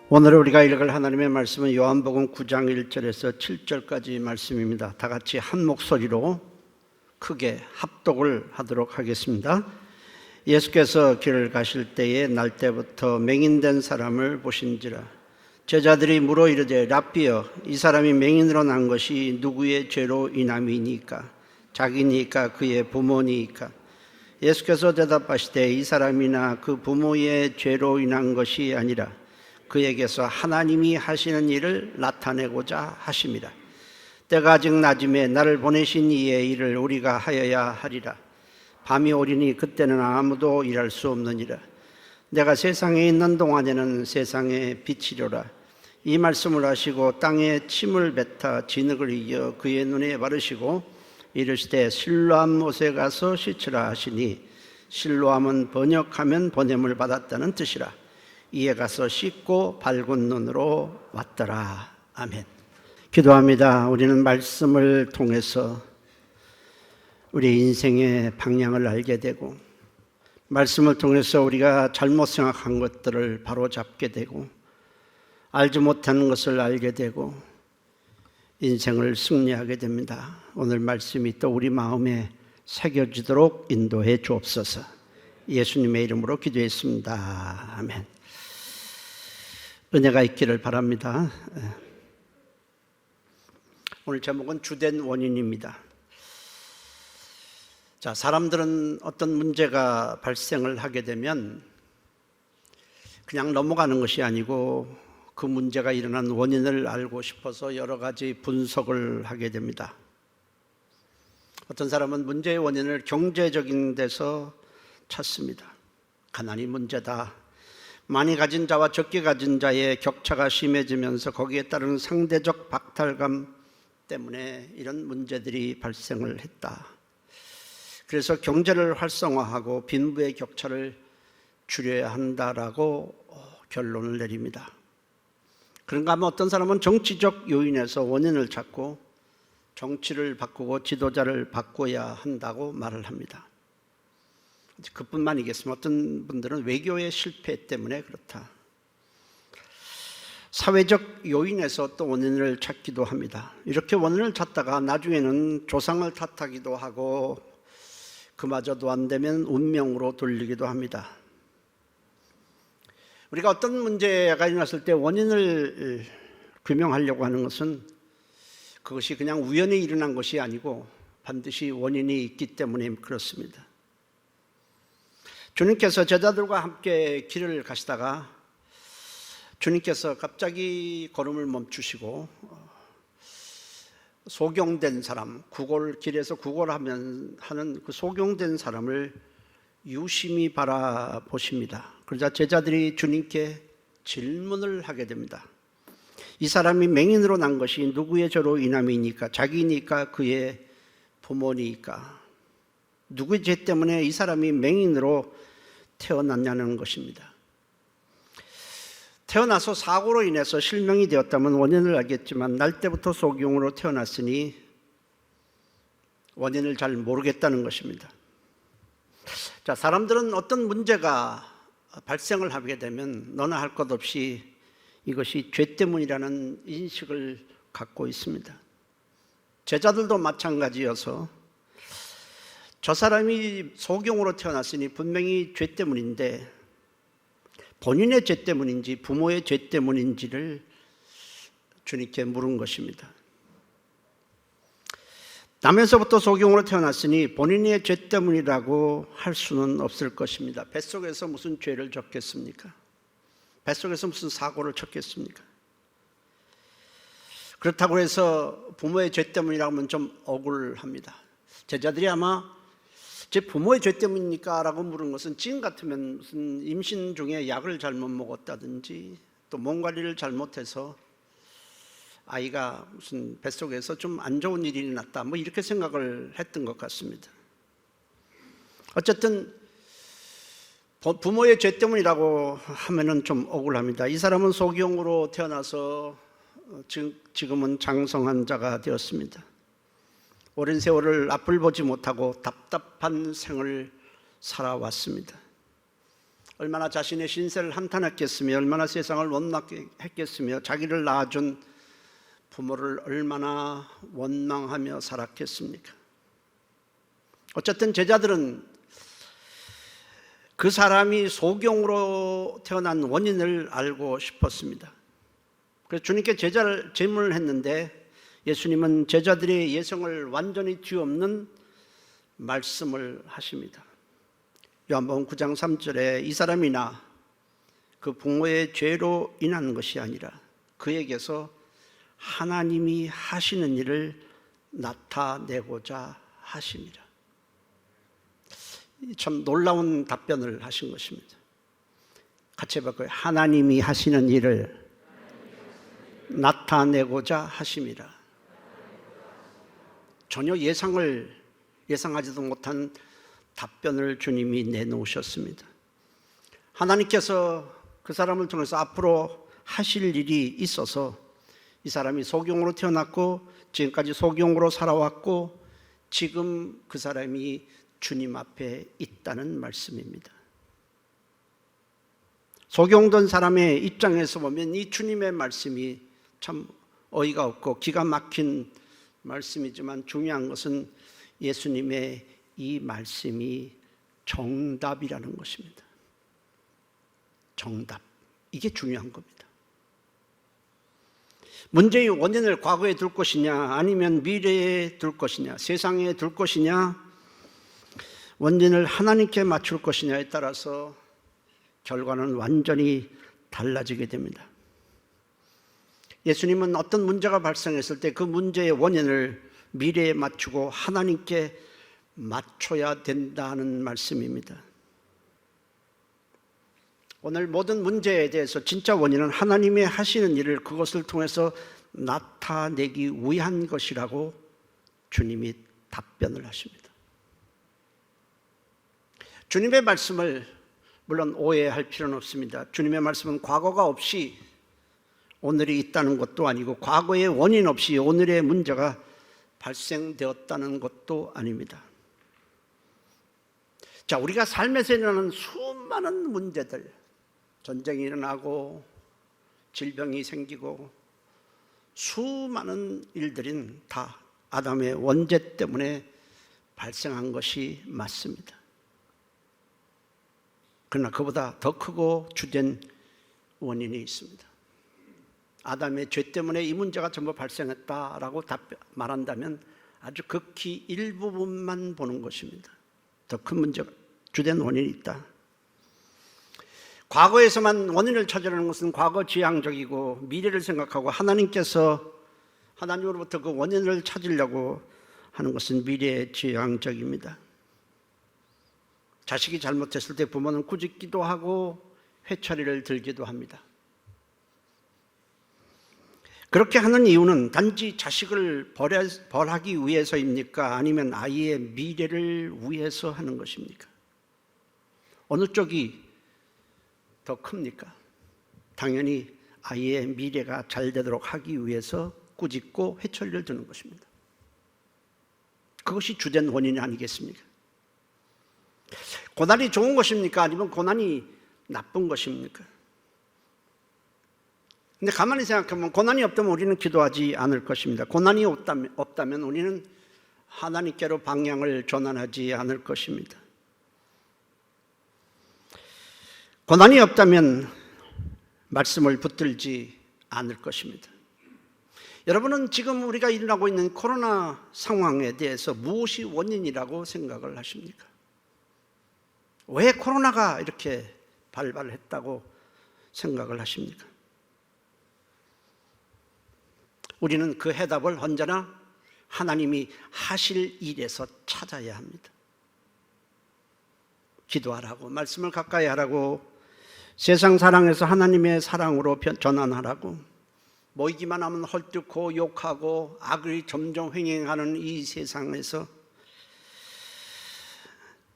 오늘 우리가 읽을 하나님의 말씀은 요한복음 9장 1절에서 7절까지 말씀입니다. 다 같이 한 목소리로 크게 합독을 하도록 하겠습니다. 예수께서 길을 가실 때에 날 때부터 맹인된 사람을 보신지라. 제자들이 물어 이르되 랍비여, 이 사람이 맹인으로 난 것이 누구의 죄로 인함이니까? 자기니까 그의 부모니까? 예수께서 대답하시되 이 사람이나 그 부모의 죄로 인한 것이 아니라 그에게서 하나님이 하시는 일을 나타내고자 하심이라. 때가 아직 낮음에 나를 보내신 이의 일을 우리가 하여야 하리라. 밤이 오리니 그때는 아무도 일할 수 없느니라. 내가 세상에 있는 동안에는 세상의 빛이로라. 이 말씀을 하시고 땅에 침을 뱉어 진흙을 이어 그의 눈에 바르시고 이르시되 실로암 못에 가서 씻으라 하시니, 실로암은 번역하면 보냄을 받았다는 뜻이라. 이에 가서 씻고 밝은 눈으로 왔더라. 아멘. 기도합니다. 우리는 말씀을 통해서 우리 인생의 방향을 알게 되고, 말씀을 통해서 우리가 잘못 생각한 것들을 바로잡게 되고, 알지 못하는 것을 알게 되고 인생을 승리하게 됩니다. 오늘 말씀이 또 우리 마음에 새겨지도록 인도해 주옵소서. 예수님의 이름으로 기도했습니다. 아멘. 은혜가 있기를 바랍니다. 오늘 제목은 주된 원인입니다. 자, 사람들은 어떤 문제가 발생을 하게 되면 그냥 넘어가는 것이 아니고 그 문제가 일어난 원인을 알고 싶어서 여러 가지 분석을 하게 됩니다. 어떤 사람은 문제의 원인을 경제적인 데서 찾습니다. 가난이 문제다. 많이 가진 자와 적게 가진 자의 격차가 심해지면서 거기에 따른 상대적 박탈감 때문에 이런 문제들이 발생을 했다. 그래서 경제를 활성화하고 빈부의 격차를 줄여야 한다라고 결론을 내립니다. 그런가 하면 어떤 사람은 정치적 요인에서 원인을 찾고 정치를 바꾸고 지도자를 바꿔야 한다고 말을 합니다. 그뿐만이겠습니다. 어떤 분들은 외교의 실패 때문에 그렇다. 사회적 요인에서 또 원인을 찾기도 합니다. 이렇게 원인을 찾다가 나중에는 조상을 탓하기도 하고 그마저도 안 되면 운명으로 돌리기도 합니다. 우리가 어떤 문제가 일어났을 때 원인을 규명하려고 하는 것은 그것이 그냥 우연히 일어난 것이 아니고 반드시 원인이 있기 때문에 그렇습니다. 주님께서 제자들과 함께 길을 가시다가 주님께서 갑자기 걸음을 멈추시고 소경된 사람, 길에서 구걸하는 그 소경된 사람을 유심히 바라보십니다. 그러자 제자들이 주님께 질문을 하게 됩니다. 이 사람이 맹인으로 난 것이 누구의 죄로 인함이니까? 자기니까 그의 부모니까? 누구의 죄 때문에 이 사람이 맹인으로 태어났냐는 것입니다. 태어나서 사고로 인해서 실명이 되었다면 원인을 알겠지만 날 때부터 소경으로 태어났으니 원인을 잘 모르겠다는 것입니다. 자, 사람들은 어떤 문제가 발생을 하게 되면 너나 할 것 없이 이것이 죄 때문이라는 인식을 갖고 있습니다. 제자들도 마찬가지여서 저 사람이 소경으로 태어났으니 분명히 죄 때문인데 본인의 죄 때문인지 부모의 죄 때문인지를 주님께 물은 것입니다. 남에서부터 소경으로 태어났으니 본인의 죄 때문이라고 할 수는 없을 것입니다. 뱃속에서 무슨 죄를 졌겠습니까? 뱃속에서 무슨 사고를 쳤겠습니까? 그렇다고 해서 부모의 죄 때문이라고 하면 좀 억울합니다. 제자들이 아마 제 부모의 죄 때문입니까? 라고 물은 것은 지금 같으면 무슨 임신 중에 약을 잘못 먹었다든지 또 몸 관리를 잘못해서 아이가 무슨 뱃속에서 좀 안 좋은 일이 일어났다 뭐 이렇게 생각을 했던 것 같습니다. 어쨌든 부모의 죄 때문이라고 하면은 좀 억울합니다. 이 사람은 소경으로 태어나서 지금은 장성한 자가 되었습니다. 오랜 세월을 앞을 보지 못하고 답답한 생을 살아왔습니다. 얼마나 자신의 신세를 한탄했겠으며 얼마나 세상을 원망하게 했겠으며 자기를 낳아준 부모를 얼마나 원망하며 살았겠습니까? 어쨌든 제자들은 그 사람이 소경으로 태어난 원인을 알고 싶었습니다. 그래서 주님께 제자를 질문을 했는데 예수님은 제자들의 예성을 완전히 뒤엎는 말씀을 하십니다. 요한복음 9장 3절에 이 사람이나 그 부모의 죄로 인한 것이 아니라 그에게서 하나님이 하시는 일을 나타내고자 하심이라. 참 놀라운 답변을 하신 것입니다. 같이 해볼까요? 하나님이 하시는 일을 나타내고자 하심이라. 전혀 예상하지도 못한 답변을 주님이 내놓으셨습니다. 하나님께서 그 사람을 통해서 앞으로 하실 일이 있어서 이 사람이 소경으로 태어났고 지금까지 소경으로 살아왔고 지금 그 사람이 주님 앞에 있다는 말씀입니다. 소경된 사람의 입장에서 보면 이 주님의 말씀이 참 어이가 없고 기가 막힌 말씀이지만 중요한 것은 예수님의 이 말씀이 정답이라는 것입니다. 정답. 이게 중요한 겁니다. 문제의 원인을 과거에 둘 것이냐 아니면 미래에 둘 것이냐 세상에 둘 것이냐 원인을 하나님께 맞출 것이냐에 따라서 결과는 완전히 달라지게 됩니다. 예수님은 어떤 문제가 발생했을 때 그 문제의 원인을 미래에 맞추고 하나님께 맞춰야 된다는 말씀입니다. 오늘 모든 문제에 대해서 진짜 원인은 하나님이 하시는 일을 그것을 통해서 나타내기 위한 것이라고 주님이 답변을 하십니다. 주님의 말씀을 물론 오해할 필요는 없습니다. 주님의 말씀은 과거가 없이 오늘이 있다는 것도 아니고 과거의 원인 없이 오늘의 문제가 발생되었다는 것도 아닙니다. 자, 우리가 삶에서 일어나는 수많은 문제들, 전쟁이 일어나고 질병이 생기고 수많은 일들은 다 아담의 원죄 때문에 발생한 것이 맞습니다. 그러나 그보다 더 크고 주된 원인이 있습니다. 아담의 죄 때문에 이 문제가 전부 발생했다라고 말한다면 아주 극히 일부분만 보는 것입니다. 더 큰 문제가 주된 원인이 있다. 과거에서만 원인을 찾으려는 것은 과거 지향적이고 미래를 생각하고 하나님으로부터 그 원인을 찾으려고 하는 것은 미래 지향적입니다. 자식이 잘못했을 때 부모는 꾸짖기도 하고 회초리를 들기도 합니다. 그렇게 하는 이유는 단지 자식을 벌하기 위해서입니까? 아니면 아이의 미래를 위해서 하는 것입니까? 어느 쪽이 더 큽니까? 당연히 아이의 미래가 잘 되도록 하기 위해서 꾸짖고 회초리를 드는 것입니다. 그것이 주된 원인이 아니겠습니까? 고난이 좋은 것입니까? 아니면 고난이 나쁜 것입니까? 근데 가만히 생각하면 고난이 없다면 우리는 기도하지 않을 것입니다. 고난이 없다면 우리는 하나님께로 방향을 전환하지 않을 것입니다. 고난이 없다면 말씀을 붙들지 않을 것입니다. 여러분은 지금 우리가 일어나고 있는 코로나 상황에 대해서 무엇이 원인이라고 생각을 하십니까? 왜 코로나가 이렇게 발발했다고 생각을 하십니까? 우리는 그 해답을 언제나 하나님이 하실 일에서 찾아야 합니다. 기도하라고, 말씀을 가까이 하라고, 세상 사랑에서 하나님의 사랑으로 전환하라고, 모이기만 하면 헐뜯고 욕하고 악을 점점 횡행하는 이 세상에서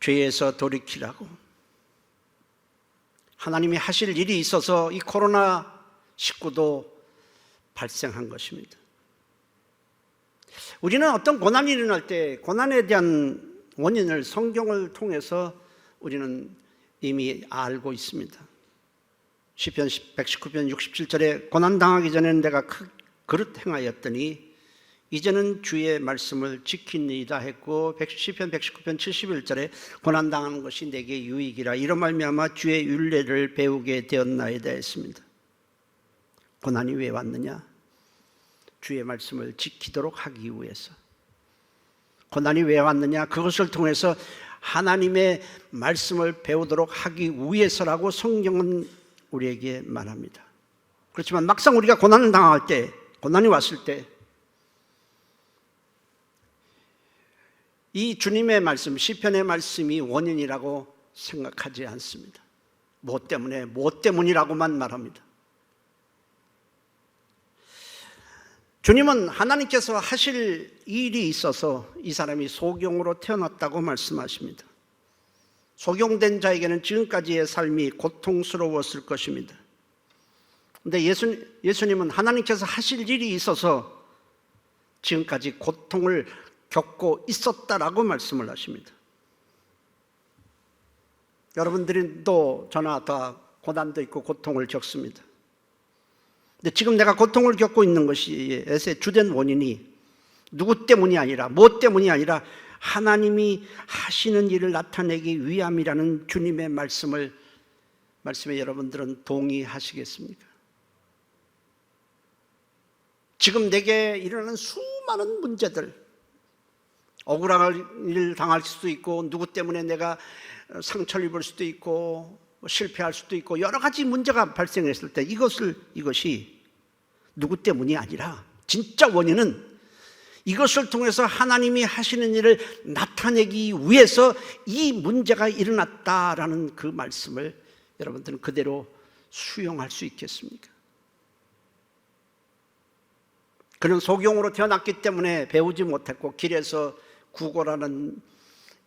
죄에서 돌이키라고, 하나님이 하실 일이 있어서 이 코로나19도 발생한 것입니다. 우리는 어떤 고난이 일어날 때 고난에 대한 원인을 성경을 통해서 우리는 이미 알고 있습니다. 시편 119편 67절에 고난당하기 전에는 내가 그릇 행하였더니 이제는 주의 말씀을 지키니이다 했고, 시편 119편 71절에 고난당하는 것이 내게 유익이라 이런 말미암아 주의 율례를 배우게 되었나이다 했습니다. 고난이 왜 왔느냐? 주의 말씀을 지키도록 하기 위해서. 고난이 왜 왔느냐? 그것을 통해서 하나님의 말씀을 배우도록 하기 위해서라고 성경은 우리에게 말합니다. 그렇지만 막상 우리가 고난을 당할 때, 고난이 왔을 때 이 주님의 말씀, 시편의 말씀이 원인이라고 생각하지 않습니다. 뭐 때문이라고만 말합니다. 주님은 하나님께서 하실 일이 있어서 이 사람이 소경으로 태어났다고 말씀하십니다. 소경된 자에게는 지금까지의 삶이 고통스러웠을 것입니다. 그런데 예수님은 하나님께서 하실 일이 있어서 지금까지 고통을 겪고 있었다라고 말씀을 하십니다. 여러분들도 저나 다 고난도 있고 고통을 겪습니다. 근데 지금 내가 고통을 겪고 있는 것의 주된 원인이 누구 때문이 아니라, 뭐 때문이 아니라 하나님이 하시는 일을 나타내기 위함이라는 주님의 말씀에 여러분들은 동의하시겠습니까? 지금 내게 일어나는 수많은 문제들, 억울한 일을 당할 수도 있고, 누구 때문에 내가 상처를 입을 수도 있고, 실패할 수도 있고, 여러 가지 문제가 발생했을 때 이것이 누구 때문이 아니라 진짜 원인은 이것을 통해서 하나님이 하시는 일을 나타내기 위해서 이 문제가 일어났다라는 그 말씀을 여러분들은 그대로 수용할 수 있겠습니까? 그는 소경으로 태어났기 때문에 배우지 못했고 길에서 구걸하는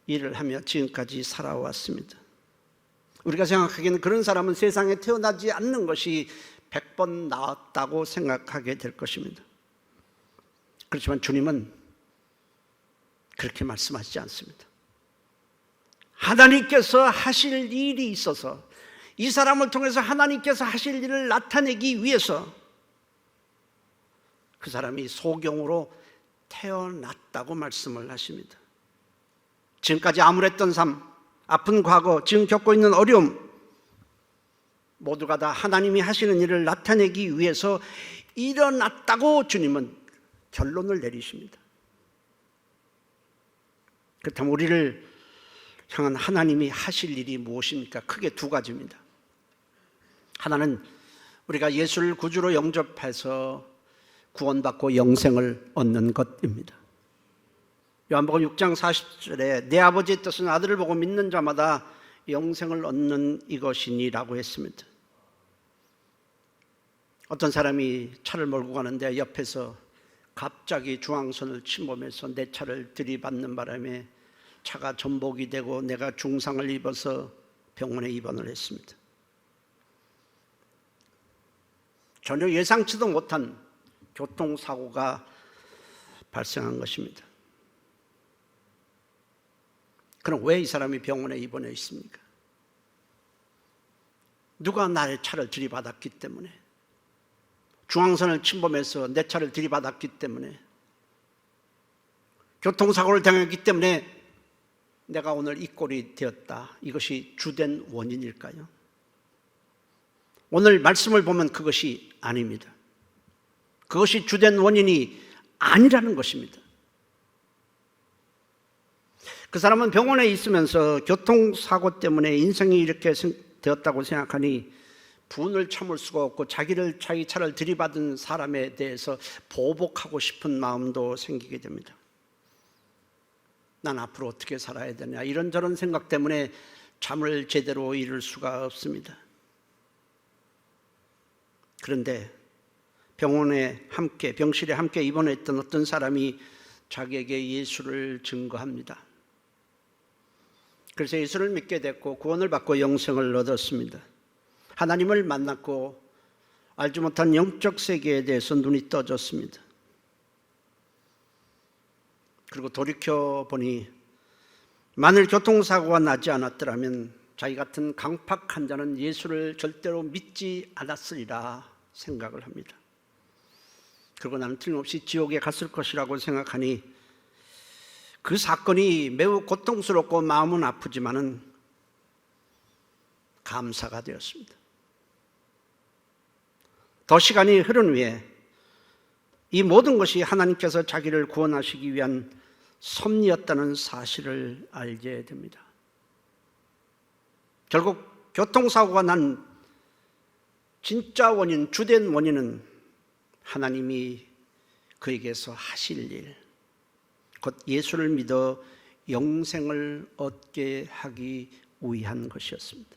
일을 하며 지금까지 살아왔습니다. 우리가 생각하기에는 그런 사람은 세상에 태어나지 않는 것이 100번 나았다고 생각하게 될 것입니다. 그렇지만 주님은 그렇게 말씀하시지 않습니다. 하나님께서 하실 일이 있어서, 이 사람을 통해서 하나님께서 하실 일을 나타내기 위해서 그 사람이 소경으로 태어났다고 말씀을 하십니다. 지금까지 암울했던 삶, 아픈 과거, 지금 겪고 있는 어려움, 모두가 다 하나님이 하시는 일을 나타내기 위해서 일어났다고 주님은 결론을 내리십니다. 그렇다면 우리를 향한 하나님이 하실 일이 무엇입니까? 크게 두 가지입니다. 하나는 우리가 예수를 구주로 영접해서 구원받고 영생을 얻는 것입니다. 요한복음 6장 40절에 내 아버지의 뜻은 아들을 보고 믿는 자마다 영생을 얻는 이것이니라고 했습니다. 어떤 사람이 차를 몰고 가는데 옆에서 갑자기 중앙선을 침범해서 내 차를 들이받는 바람에 차가 전복이 되고 내가 중상을 입어서 병원에 입원을 했습니다. 전혀 예상치도 못한 교통사고가 발생한 것입니다. 그럼 왜 이 사람이 병원에 입원해 있습니까? 누가 나의 차를 들이받았기 때문에, 중앙선을 침범해서 내 차를 들이받았기 때문에, 교통사고를 당했기 때문에 내가 오늘 이 꼴이 되었다. 이것이 주된 원인일까요? 오늘 말씀을 보면 그것이 아닙니다. 그것이 주된 원인이 아니라는 것입니다. 그 사람은 병원에 있으면서 교통사고 때문에 인생이 이렇게 되었다고 생각하니 분을 참을 수가 없고 자기 차를 들이받은 사람에 대해서 보복하고 싶은 마음도 생기게 됩니다. 난 앞으로 어떻게 살아야 되냐, 이런저런 생각 때문에 잠을 제대로 이룰 수가 없습니다. 그런데 병실에 함께 입원했던 어떤 사람이 자기에게 예수를 증거합니다. 그래서 예수를 믿게 됐고 구원을 받고 영생을 얻었습니다. 하나님을 만났고 알지 못한 영적 세계에 대해서 눈이 떠졌습니다. 그리고 돌이켜보니 만일 교통사고가 나지 않았더라면 자기 같은 강팍한 자는 예수를 절대로 믿지 않았으리라 생각을 합니다. 그리고 나는 틀림없이 지옥에 갔을 것이라고 생각하니 그 사건이 매우 고통스럽고 마음은 아프지만은 감사가 되었습니다. 더 시간이 흐른 후에 이 모든 것이 하나님께서 자기를 구원하시기 위한 섭리였다는 사실을 알게 됩니다. 결국 교통사고가 난 진짜 원인, 주된 원인은 하나님이 그에게서 하실 일, 곧 예수를 믿어 영생을 얻게 하기 위한 것이었습니다.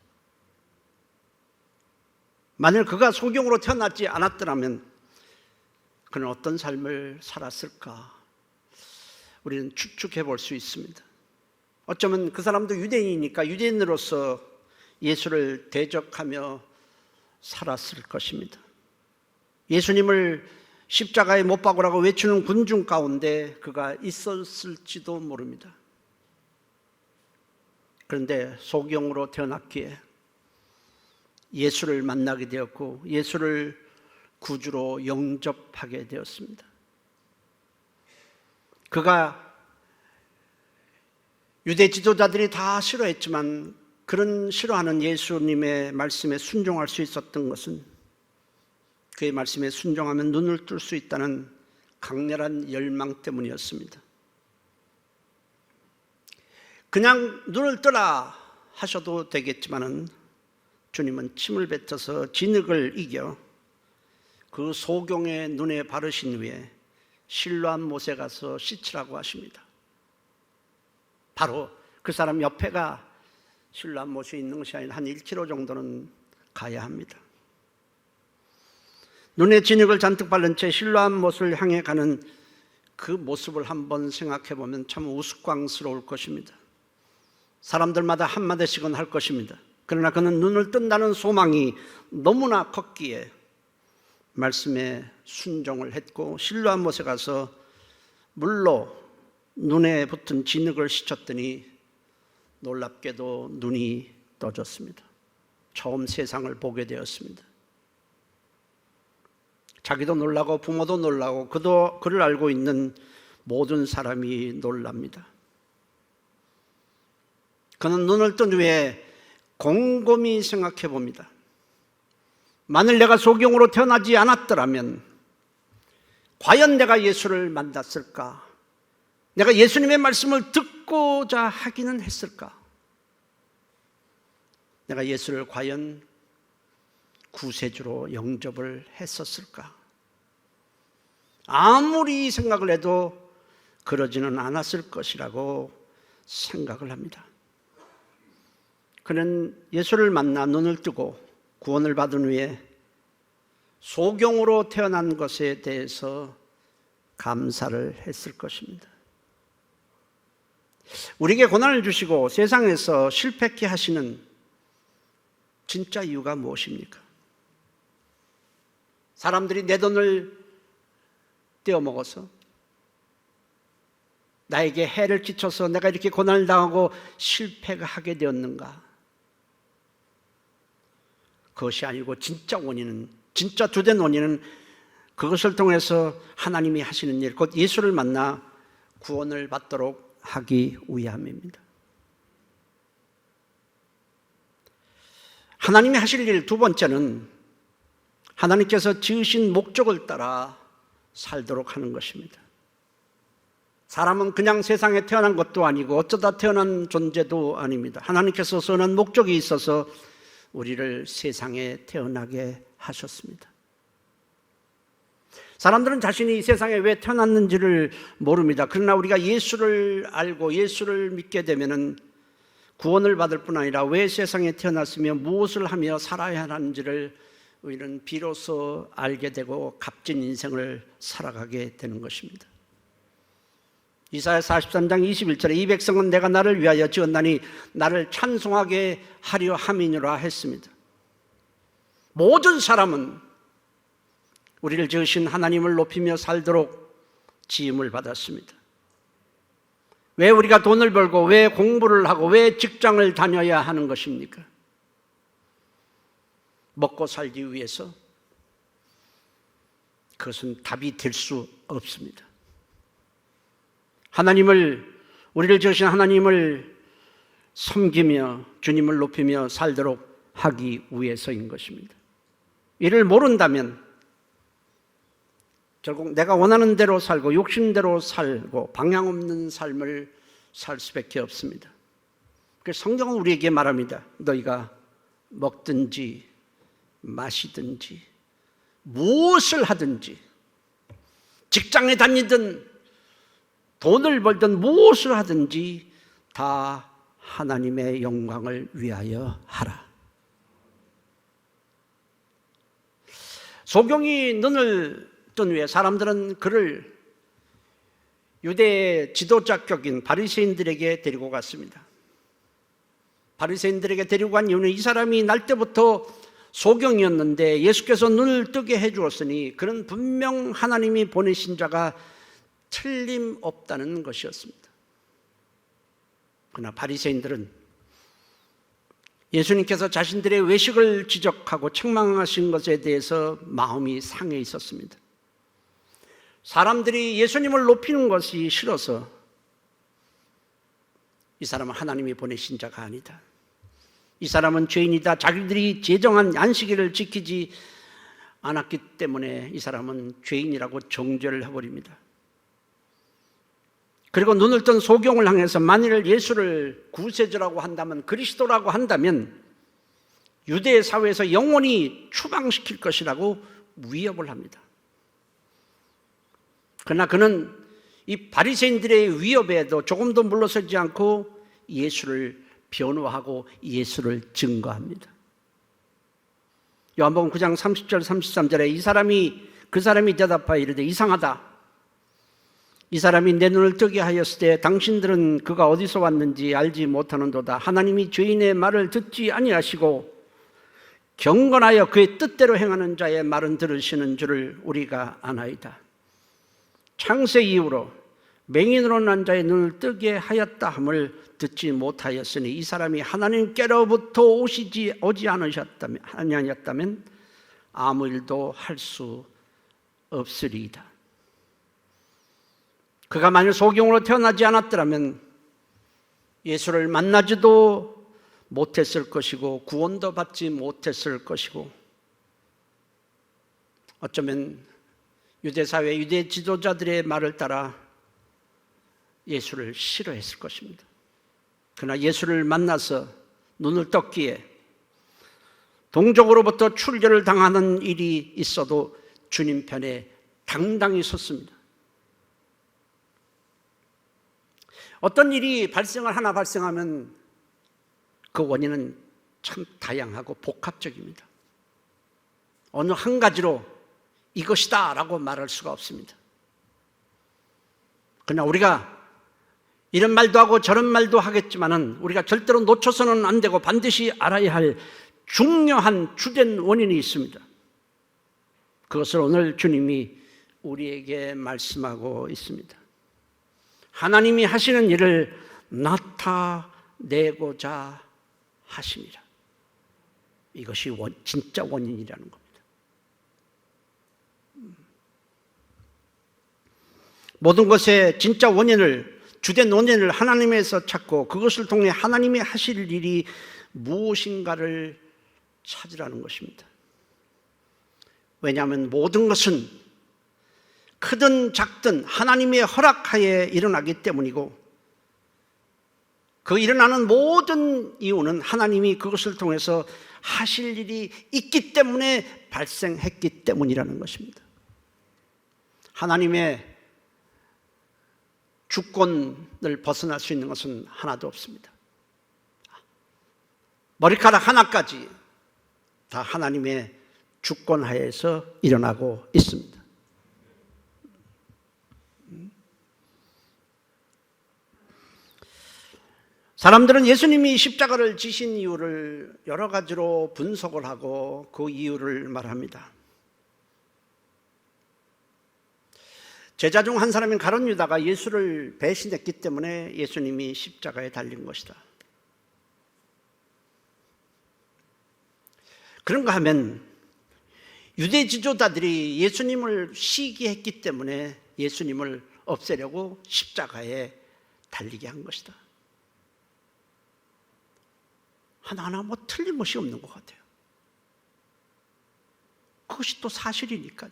만일 그가 소경으로 태어나지 않았더라면 그는 어떤 삶을 살았을까? 우리는 추측해 볼 수 있습니다. 어쩌면 그 사람도 유대인이니까 유대인으로서 예수를 대적하며 살았을 것입니다. 예수님을 십자가에 못 박으라고 외치는 군중 가운데 그가 있었을지도 모릅니다. 그런데 소경으로 태어났기에 예수를 만나게 되었고 예수를 구주로 영접하게 되었습니다. 그가 유대 지도자들이 다 싫어했지만 그런 싫어하는 예수님의 말씀에 순종할 수 있었던 것은 그의 말씀에 순종하면 눈을 뜰 수 있다는 강렬한 열망 때문이었습니다. 그냥 눈을 뜨라 하셔도 되겠지만은 주님은 침을 뱉어서 진흙을 이겨 그 소경의 눈에 바르신 후에 실로암 못에 가서 씻으라고 하십니다. 바로 그 사람 옆에가 실로암 못이 있는 것이 아니라 한 1km 정도는 가야 합니다. 눈에 진흙을 잔뜩 바른 채 실로암 못을 향해 가는 그 모습을 한번 생각해 보면 참 우스꽝스러울 것입니다. 사람들마다 한마디씩은 할 것입니다. 그러나 그는 눈을 뜬다는 소망이 너무나 컸기에 말씀에 순종을 했고 실로암 못에 가서 물로 눈에 붙은 진흙을 씻었더니 놀랍게도 눈이 떠졌습니다. 처음 세상을 보게 되었습니다. 자기도 놀라고 부모도 놀라고 그를 알고 있는 모든 사람이 놀랍니다. 그는 눈을 뜬 후에 곰곰이 생각해 봅니다. 만일 내가 소경으로 태어나지 않았더라면 과연 내가 예수를 만났을까? 내가 예수님의 말씀을 듣고자 하기는 했을까? 내가 예수를 과연 구세주로 영접을 했었을까? 아무리 생각을 해도 그러지는 않았을 것이라고 생각을 합니다. 그는 예수를 만나 눈을 뜨고 구원을 받은 후에 소경으로 태어난 것에 대해서 감사를 했을 것입니다. 우리에게 고난을 주시고 세상에서 실패케 하시는 진짜 이유가 무엇입니까? 사람들이 내 돈을 떼어먹어서 나에게 해를 끼쳐서 내가 이렇게 고난을 당하고 실패하게 되었는가? 그것이 아니고 진짜 원인은, 진짜 주된 원인은 그것을 통해서 하나님이 하시는 일, 곧 예수를 만나 구원을 받도록 하기 위함입니다. 하나님이 하실 일 두 번째는 하나님께서 지으신 목적을 따라 살도록 하는 것입니다. 사람은 그냥 세상에 태어난 것도 아니고 어쩌다 태어난 존재도 아닙니다. 하나님께서 선한 목적이 있어서 우리를 세상에 태어나게 하셨습니다. 사람들은 자신이 이 세상에 왜 태어났는지를 모릅니다. 그러나 우리가 예수를 알고 예수를 믿게 되면은 구원을 받을 뿐 아니라 왜 세상에 태어났으며 무엇을 하며 살아야 하는지를 우리는 비로소 알게 되고 값진 인생을 살아가게 되는 것입니다. 이사야 43장 21절에 이 백성은 내가 나를 위하여 지었나니 나를 찬송하게 하려 함이니라 했습니다. 모든 사람은 우리를 지으신 하나님을 높이며 살도록 지음을 받았습니다. 왜 우리가 돈을 벌고 왜 공부를 하고 왜 직장을 다녀야 하는 것입니까? 먹고 살기 위해서. 그것은 답이 될 수 없습니다. 우리를 지으신 하나님을 섬기며 주님을 높이며 살도록 하기 위해서인 것입니다. 이를 모른다면 결국 내가 원하는 대로 살고 욕심대로 살고 방향 없는 삶을 살 수밖에 없습니다. 그래서 성경은 우리에게 말합니다. 너희가 먹든지 마시든지 무엇을 하든지 직장에 다니든 돈을 벌든 무엇을 하든지 다 하나님의 영광을 위하여 하라. 소경이 눈을 뜬 후에 사람들은 그를 유대 지도자격인 바리새인들에게 데리고 갔습니다. 바리새인들에게 데리고 간 이유는 이 사람이 날 때부터 소경이었는데 예수께서 눈을 뜨게 해주었으니 그는 분명 하나님이 보내신 자가 틀림없다는 것이었습니다. 그러나 바리새인들은 예수님께서 자신들의 외식을 지적하고 책망하신 것에 대해서 마음이 상해 있었습니다. 사람들이 예수님을 높이는 것이 싫어서 이 사람은 하나님이 보내신 자가 아니다. 이 사람은 죄인이다. 자기들이 제정한 안식일을 지키지 않았기 때문에 이 사람은 죄인이라고 정죄를 해버립니다. 그리고 눈을 뜬 소경을 향해서 만일 예수를 구세주라고 한다면, 그리스도라고 한다면 유대 사회에서 영원히 추방시킬 것이라고 위협을 합니다. 그러나 그는 이 바리새인들의 위협에도 조금도 물러서지 않고 예수를 변호하고 예수를 증거합니다. 요한복음 9장 30절 33절에 그 사람이 대답하여 이르되 이상하다. 이 사람이 내 눈을 뜨게 하였을 때 당신들은 그가 어디서 왔는지 알지 못하는도다. 하나님이 죄인의 말을 듣지 아니하시고 경건하여 그의 뜻대로 행하는 자의 말은 들으시는 줄을 우리가 아나이다. 창세 이후로 맹인으로 난 자의 눈을 뜨게 하였다 함을 듣지 못하였으니 이 사람이 하나님께로부터 오지 아니하였다면 아무 일도 할 수 없으리이다. 그가 만일 소경으로 태어나지 않았더라면 예수를 만나지도 못했을 것이고 구원도 받지 못했을 것이고 어쩌면 유대사회, 유대 지도자들의 말을 따라 예수를 싫어했을 것입니다. 그러나 예수를 만나서 눈을 떴기에 동족으로부터 출교를 당하는 일이 있어도 주님 편에 당당히 섰습니다. 어떤 일이 발생하면 그 원인은 참 다양하고 복합적입니다. 어느 한 가지로 이것이다 라고 말할 수가 없습니다. 그러나 우리가 이런 말도 하고 저런 말도 하겠지만은 우리가 절대로 놓쳐서는 안 되고 반드시 알아야 할 중요한 주된 원인이 있습니다. 그것을 오늘 주님이 우리에게 말씀하고 있습니다. 하나님이 하시는 일을 나타내고자 하심이라. 이것이 진짜 원인이라는 겁니다. 모든 것의 진짜 원인을, 주된 원인을 하나님에서 찾고 그것을 통해 하나님이 하실 일이 무엇인가를 찾으라는 것입니다. 왜냐하면 모든 것은 크든 작든 하나님의 허락하에 일어나기 때문이고 그 일어나는 모든 이유는 하나님이 그것을 통해서 하실 일이 있기 때문에 발생했기 때문이라는 것입니다. 하나님의 주권을 벗어날 수 있는 것은 하나도 없습니다. 머리카락 하나까지 다 하나님의 주권 하에서 일어나고 있습니다. 사람들은 예수님이 십자가를 지신 이유를 여러 가지로 분석을 하고 그 이유를 말합니다. 제자 중 한 사람인 가룟 유다가 예수를 배신했기 때문에 예수님이 십자가에 달린 것이다. 그런가 하면 유대 지도자들이 예수님을 시기했기 때문에 예수님을 없애려고 십자가에 달리게 한 것이다. 하나하나 뭐 틀린 것이 없는 것 같아요. 그것이 또 사실이니까요.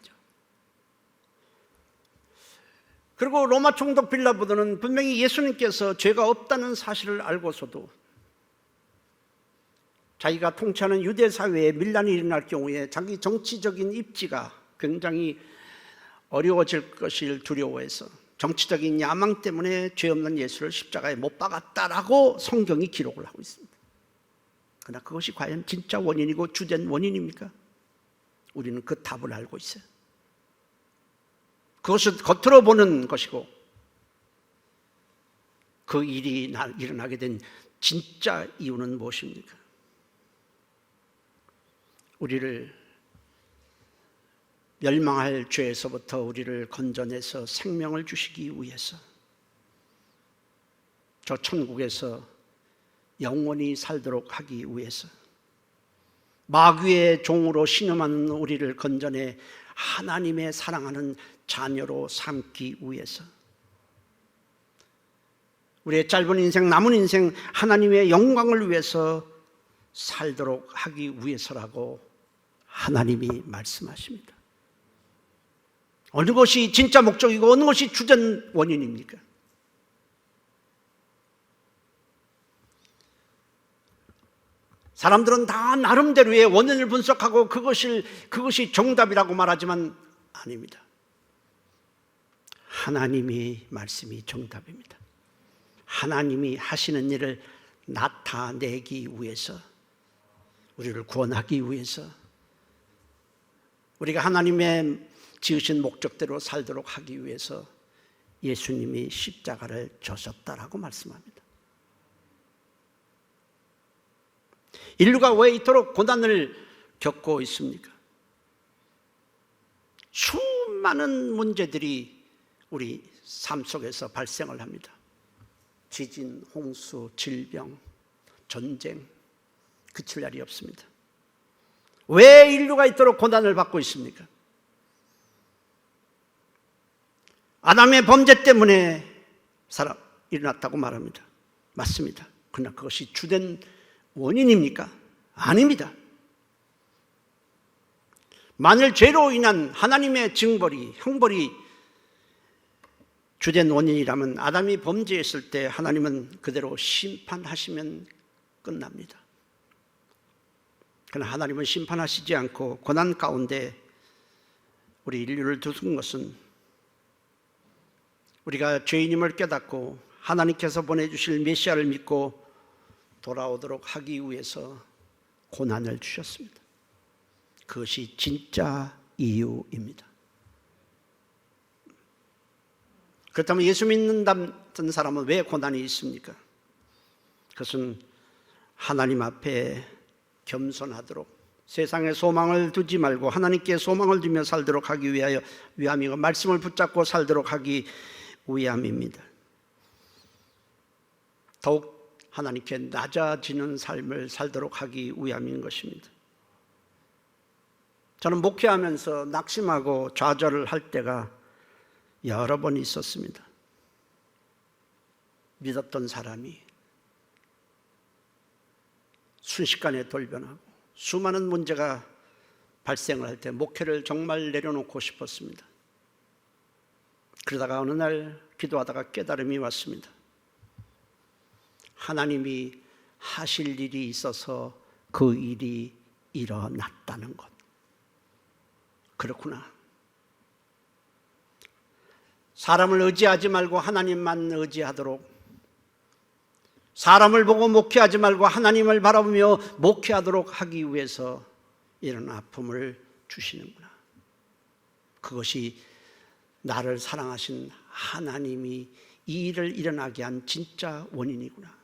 그리고 로마 총독 빌라도는 분명히 예수님께서 죄가 없다는 사실을 알고서도 자기가 통치하는 유대 사회에 밀란이 일어날 경우에 자기 정치적인 입지가 굉장히 어려워질 것을 두려워해서 정치적인 야망 때문에 죄 없는 예수를 십자가에 못 박았다라고 성경이 기록을 하고 있습니다. 그러나 그것이 과연 진짜 원인이고 주된 원인입니까? 우리는 그 답을 알고 있어요. 그것을 겉으로 보는 것이고 그 일이 일어나게 된 진짜 이유는 무엇입니까? 우리를 멸망할 죄에서부터 우리를 건져내서 생명을 주시기 위해서 저 천국에서 영원히 살도록 하기 위해서 마귀의 종으로 신음하는 우리를 건져내 하나님의 사랑하는 자녀로 삼기 위해서 우리의 짧은 인생, 남은 인생 하나님의 영광을 위해서 살도록 하기 위해서라고 하나님이 말씀하십니다. 어느 것이 진짜 목적이고 어느 것이 주된 원인입니까? 사람들은 다 나름대로의 원인을 분석하고 그것이 정답이라고 말하지만 아닙니다. 하나님의 말씀이 정답입니다. 하나님이 하시는 일을 나타내기 위해서, 우리를 구원하기 위해서, 우리가 하나님의 지으신 목적대로 살도록 하기 위해서 예수님이 십자가를 져셨다라고 말씀합니다. 인류가 왜 이토록 고난을 겪고 있습니까? 수많은 문제들이 우리 삶 속에서 발생을 합니다. 지진, 홍수, 질병, 전쟁, 그칠 날이 없습니다. 왜 인류가 이토록 고난을 받고 있습니까? 아담의 범죄 때문에 일어났다고 말합니다. 맞습니다. 그러나 그것이 주된 원인입니까? 아닙니다. 만일 죄로 인한 하나님의 징벌이, 형벌이 주된 원인이라면 아담이 범죄했을 때 하나님은 그대로 심판하시면 끝납니다. 그러나 하나님은 심판하시지 않고 고난 가운데 우리 인류를 두신 것은 우리가 죄인임을 깨닫고 하나님께서 보내주실 메시아를 믿고 돌아오도록 하기 위해서 고난을 주셨습니다. 그것이 진짜 이유입니다. 그렇다면 예수 믿는다는 사람은 왜 고난이 있습니까? 그것은 하나님 앞에 겸손하도록, 세상에 소망을 두지 말고 하나님께 소망을 두며 살도록 하기 위함이고 말씀을 붙잡고 살도록 하기 위함입니다. 더욱 하나님께 낮아지는 삶을 살도록 하기 위함인 것입니다. 저는 목회하면서 낙심하고 좌절을 할 때가 여러 번 있었습니다. 믿었던 사람이 순식간에 돌변하고 수많은 문제가 발생을 할 때 목회를 정말 내려놓고 싶었습니다. 그러다가 어느 날 기도하다가 깨달음이 왔습니다. 하나님이 하실 일이 있어서 그 일이 일어났다는 것. 그렇구나. 사람을 의지하지 말고 하나님만 의지하도록, 사람을 보고 목회하지 말고 하나님을 바라보며 목회하도록 하기 위해서 이런 아픔을 주시는구나. 그것이 나를 사랑하신 하나님이 이 일을 일어나게 한 진짜 원인이구나.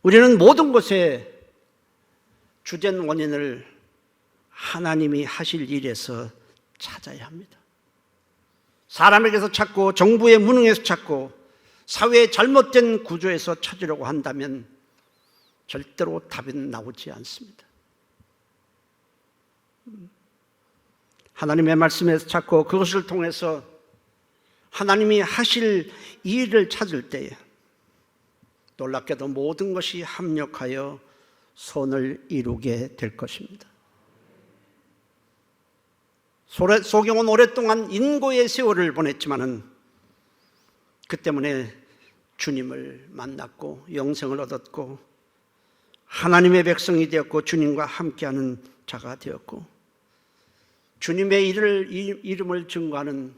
우리는 모든 것에 주된 원인을 하나님이 하실 일에서 찾아야 합니다. 사람에게서 찾고 정부의 무능에서 찾고 사회의 잘못된 구조에서 찾으려고 한다면 절대로 답은 나오지 않습니다. 하나님의 말씀에서 찾고 그것을 통해서 하나님이 하실 일을 찾을 때에 놀랍게도 모든 것이 합력하여 선을 이루게 될 것입니다. 소경은 오랫동안 인고의 세월을 보냈지만은 그 때문에 주님을 만났고 영생을 얻었고 하나님의 백성이 되었고 주님과 함께하는 자가 되었고 주님의 이름을 증거하는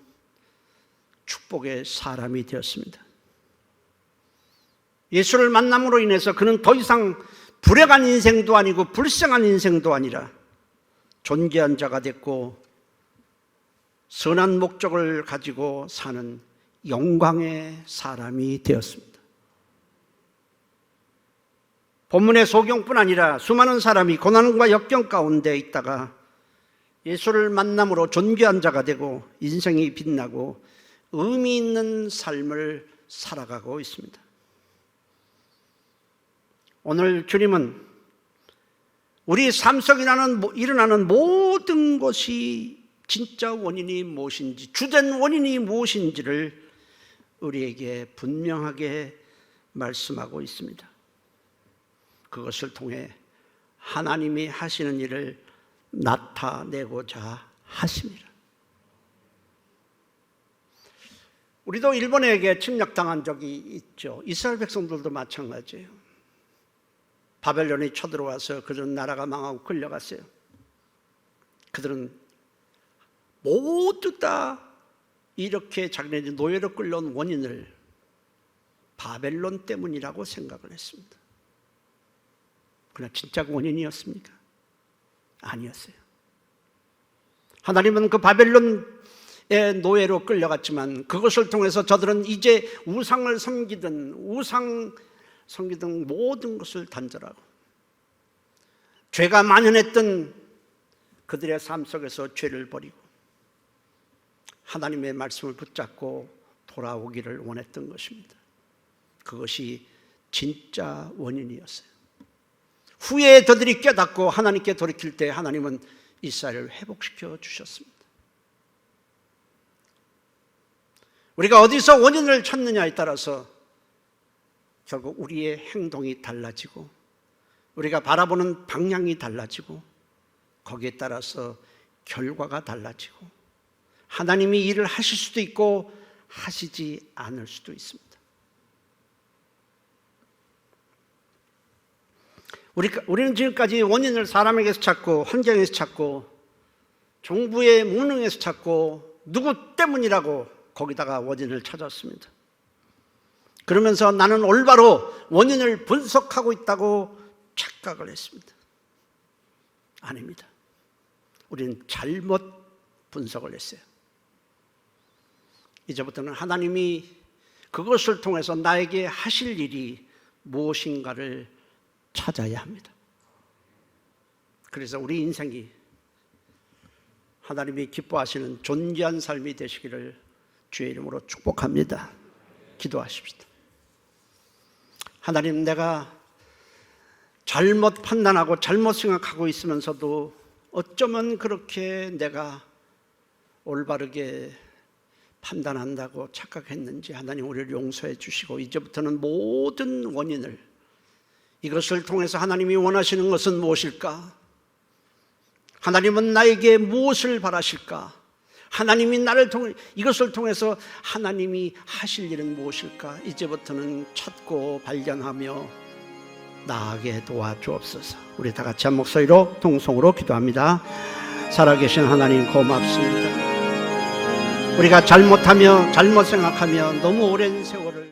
축복의 사람이 되었습니다. 예수를 만남으로 인해서 그는 더 이상 불행한 인생도 아니고 불쌍한 인생도 아니라 존귀한 자가 됐고 선한 목적을 가지고 사는 영광의 사람이 되었습니다. 본문의 소경뿐 아니라 수많은 사람이 고난과 역경 가운데 있다가 예수를 만남으로 존귀한 자가 되고 인생이 빛나고 의미 있는 삶을 살아가고 있습니다. 오늘 주님은 우리 삶 속에 일어나는 모든 것이 진짜 원인이 무엇인지, 주된 원인이 무엇인지를 우리에게 분명하게 말씀하고 있습니다. 그것을 통해 하나님이 하시는 일을 나타내고자 하십니다. 우리도 일본에게 침략당한 적이 있죠. 이스라엘 백성들도 마찬가지예요. 바벨론이 쳐들어와서 그들은 나라가 망하고 끌려갔어요. 그들은 모두 다 이렇게 자기네들이 노예로 끌려온 원인을 바벨론 때문이라고 생각을 했습니다. 그러나 진짜 원인이었습니까? 아니었어요. 하나님은 그 바벨론의 노예로 끌려갔지만 그것을 통해서 저들은 이제 우상을 섬기던 모든 것을 단절하고 죄가 만연했던 그들의 삶 속에서 죄를 버리고 하나님의 말씀을 붙잡고 돌아오기를 원했던 것입니다. 그것이 진짜 원인이었어요. 후에 저들이 깨닫고 하나님께 돌이킬 때 하나님은 이스라엘을 회복시켜 주셨습니다. 우리가 어디서 원인을 찾느냐에 따라서 결국 우리의 행동이 달라지고 우리가 바라보는 방향이 달라지고 거기에 따라서 결과가 달라지고 하나님이 일을 하실 수도 있고 하시지 않을 수도 있습니다. 우리는 지금까지 원인을 사람에게서 찾고 환경에서 찾고 정부의 무능에서 찾고 누구 때문이라고 거기다가 원인을 찾았습니다. 그러면서 나는 올바로 원인을 분석하고 있다고 착각을 했습니다. 아닙니다. 우리는 잘못 분석을 했어요. 이제부터는 하나님이 그것을 통해서 나에게 하실 일이 무엇인가를 찾아야 합니다. 그래서 우리 인생이 하나님이 기뻐하시는 존귀한 삶이 되시기를 주의 이름으로 축복합니다. 기도하십시다. 하나님, 내가 잘못 판단하고 잘못 생각하고 있으면서도 어쩌면 그렇게 내가 올바르게 판단한다고 착각했는지 하나님 우리를 용서해 주시고 이제부터는 모든 원인을 이것을 통해서 하나님이 원하시는 것은 무엇일까? 하나님은 나에게 무엇을 바라실까? 하나님이 나를 통해 이것을 통해서 하나님이 하실 일은 무엇일까? 이제부터는 찾고 발견하며 나아가게 도와주옵소서. 우리 다 같이 한 목소리로 통성으로 기도합니다. 살아계신 하나님 고맙습니다. 우리가 잘못하며 잘못 생각하며 너무 오랜 세월을